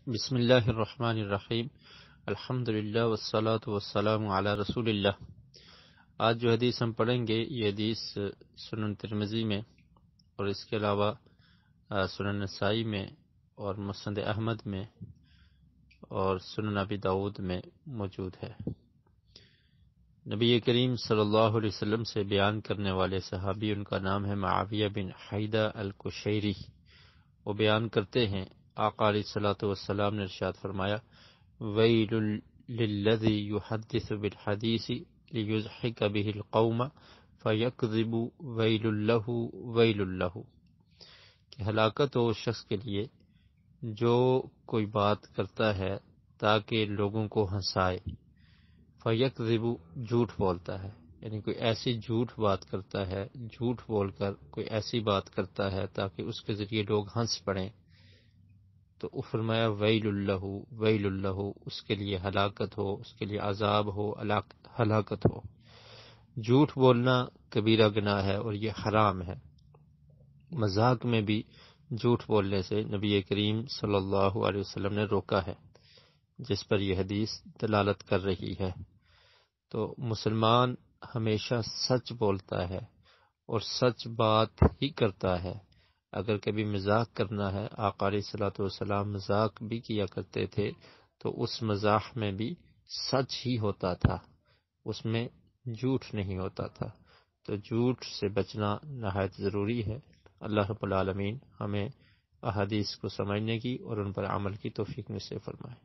بسم اللہ الرحمن الرحیم، الحمد للہ والصلاة والسلام علی رسول اللہ۔ آج جو حدیث ہم پڑھیں گے یہ حدیث سنن ترمذی میں اور اس کے علاوہ سنن نسائی میں اور مسند احمد میں اور سنن ابی داود میں موجود ہے۔ نبی کریم صلی اللہ علیہ وسلم سے بیان کرنے والے صحابی، ان کا نام ہے معاویہ بن حیدہ القشیری۔ وہ بیان کرتے ہیں آقا علیہ الصلوۃ والسلام نے ارشاد فرمایا، ویل للذی یحدث بالحدیث لیضحک بہ القوم فیکذب ویل لہ ویل لہ، کہ ہلاکت ہو اس شخص کے لیے جو کوئی بات کرتا ہے تاکہ لوگوں کو ہنسائے، فیکذب جھوٹ بولتا ہے، یعنی کوئی ایسی جھوٹ بات کرتا ہے، جھوٹ بول کر کوئی ایسی بات کرتا ہے تاکہ اس کے ذریعے لوگ ہنس پڑیں، تو فرمایا ویل اللہ ویل اللہ، اس کے لیے ہلاکت ہو، اس کے لیے عذاب ہو، ہلاکت ہو۔ جھوٹ بولنا کبیرہ گناہ ہے اور یہ حرام ہے۔ مذاق میں بھی جھوٹ بولنے سے نبی کریم صلی اللہ علیہ وسلم نے روکا ہے، جس پر یہ حدیث دلالت کر رہی ہے۔ تو مسلمان ہمیشہ سچ بولتا ہے اور سچ بات ہی کرتا ہے۔ اگر کبھی مذاق کرنا ہے، آقا علیہ الصلوۃ والسلام مذاق بھی کیا کرتے تھے، تو اس مزاح میں بھی سچ ہی ہوتا تھا، اس میں جھوٹ نہیں ہوتا تھا۔ تو جھوٹ سے بچنا نہایت ضروری ہے۔ اللہ رب العالمین ہمیں احادیث کو سمجھنے کی اور ان پر عمل کی توفیق نصیب فرمائے۔